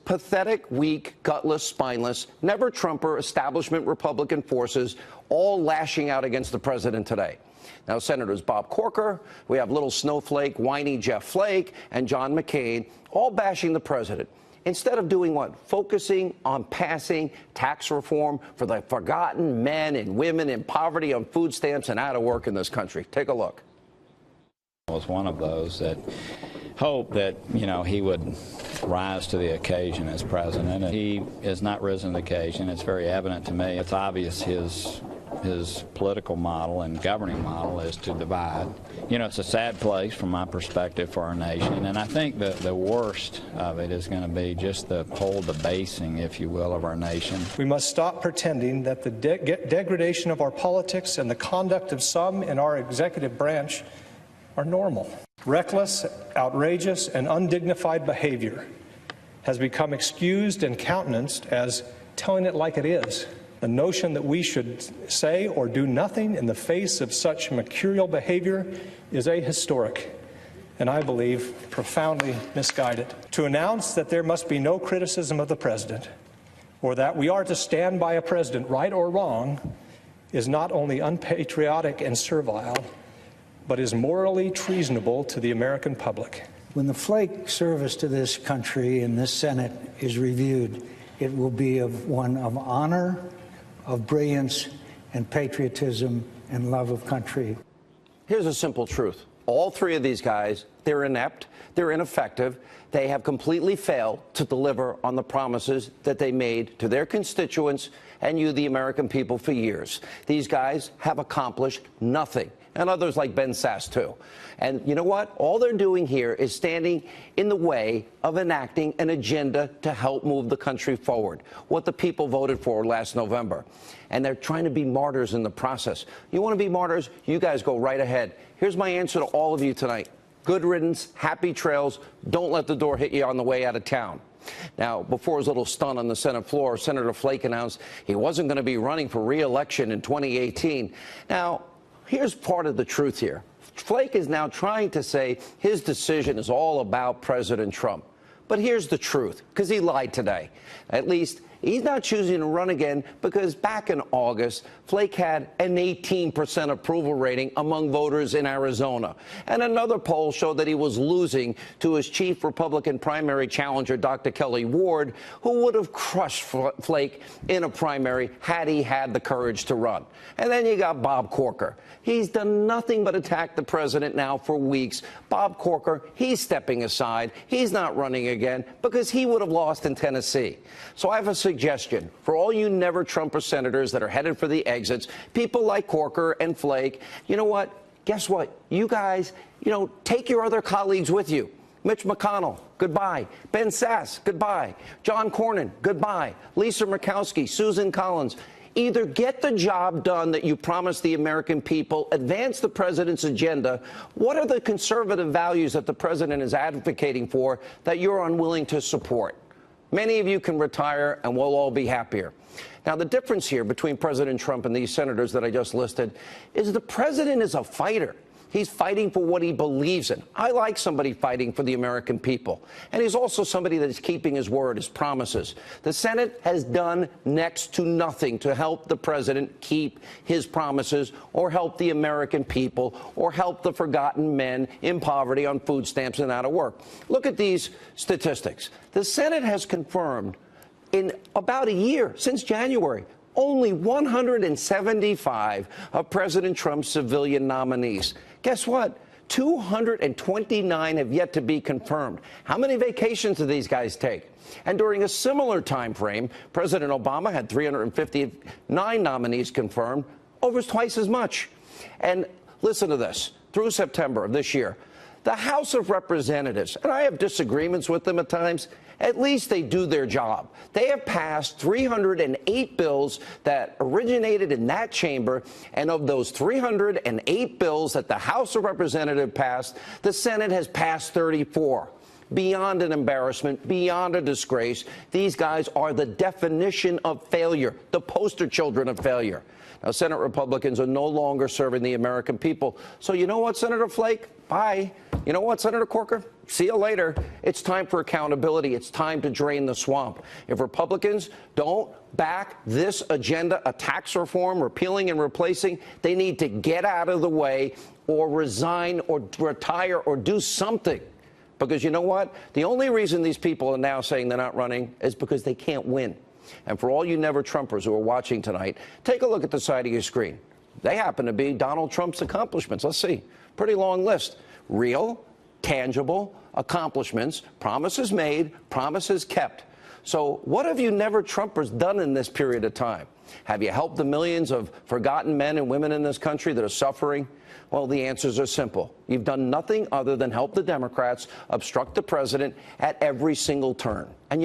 Pathetic, weak, gutless, spineless, never-Trumper establishment Republican forces all lashing out against the president today. Now, Senators Bob Corker, we have little snowflake, whiny Jeff Flake, and John McCain all bashing the president. Instead of doing what? Focusing on passing tax reform for the forgotten men and women in poverty on food stamps and out of work in this country. Take a look. I was one of those that hoped that, he would rise to the occasion as president. He has not risen to the occasion. It's very evident to me. It's obvious his political model and governing model is to divide. It's a sad place from my perspective for our nation, and I think the worst of it is going to be just the whole debasing, if you will, of our nation. We must stop pretending that the degradation of our politics and the conduct of some in our executive branch are normal. Reckless, outrageous, and undignified behavior has become excused and countenanced as telling it like it is. The notion that we should say or do nothing in the face of such mercurial behavior is ahistoric and, I believe, profoundly misguided. To announce that there must be no criticism of the president or that we are to stand by a president, right or wrong, is not only unpatriotic and servile, but is morally treasonable to the American public. When the Flake service to this country in this Senate is reviewed, it will be one of honor, of brilliance, and patriotism and love of country. Here's a simple truth. All three of these guys, they're inept, they're ineffective, they have completely failed to deliver on the promises that they made to their constituents and you, the American people, for years. These guys have accomplished nothing. And others like Ben Sasse, too. And you know what? All they're doing here is standing in the way of enacting an agenda to help move the country forward, what the people voted for last November. And they're trying to be martyrs in the process. You want to be martyrs? You guys go right ahead. Here's my answer to all of you tonight. Good riddance, happy trails. Don't let the door hit you on the way out of town. Now, before his little stunt on the Senate floor, Senator Flake announced he wasn't going to be running for re-election in 2018. Now, here's part of the truth here. Flake is now trying to say his decision is all about President Trump. But here's the truth, because he lied today. At least he's not choosing to run again because back in August, Flake had an 18% approval rating among voters in Arizona. And another poll showed that he was losing to his chief Republican primary challenger, Dr. Kelly Ward, who would have crushed Flake in a primary had he had the courage to run. And then you got Bob Corker. He's done nothing but attack the president now for weeks. Bob Corker, he's stepping aside. He's not running again because he would have lost in Tennessee. So I have a suggestion for all you never-Trumper senators that are headed for the exits, people like Corker and Flake. You know what? Guess what? You guys, take your other colleagues with you. Mitch McConnell, goodbye. Ben Sasse, goodbye. John Cornyn, goodbye. Lisa Murkowski, Susan Collins. Either get the job done that you promised the American people, advance the president's agenda. What are the conservative values that the president is advocating for that you're unwilling to support? Many of you can retire and we'll all be happier. Now, the difference here between President Trump and these senators that I just listed is the president is a fighter. He's fighting for what he believes in. I like somebody fighting for the American people. And he's also somebody that is keeping his word, his promises. The Senate has done next to nothing to help the president keep his promises or help the American people or help the forgotten men in poverty on food stamps and out of work. Look at these statistics. The Senate has confirmed in about a year, since January, only 175 of President Trump's civilian nominees. Guess what? 229 have yet to be confirmed. How many vacations do these guys take? And during a similar time frame, President Obama had 359 nominees confirmed, over twice as much. And listen to this. Through September of this year, the House of Representatives, and I have disagreements with them at times, at least they do their job. They have passed 308 bills that originated in that chamber, and of those 308 bills that the House of Representatives passed, the Senate has passed 34. Beyond an embarrassment, beyond a disgrace, these guys are the definition of failure, the poster children of failure. Now, Senate Republicans are no longer serving the American people. So you know what, Senator Flake? Bye. You know what, Senator Corker? See you later. It's time for accountability. It's time to drain the swamp. If Republicans don't back this agenda, a tax reform, repealing and replacing, they need to get out of the way or resign or retire or do something. Because you know what? The only reason these people are now saying they're not running is because they can't win. And for all you never-Trumpers who are watching tonight, take a look at the side of your screen. They happen to be Donald Trump's accomplishments. Let's see. Pretty long list. Real, tangible accomplishments, promises made, promises kept. So what have you never-Trumpers done in this period of time? Have you helped the millions of forgotten men and women in this country that are suffering? Well, the answers are simple. You've done nothing other than help the Democrats obstruct the president at every single turn. And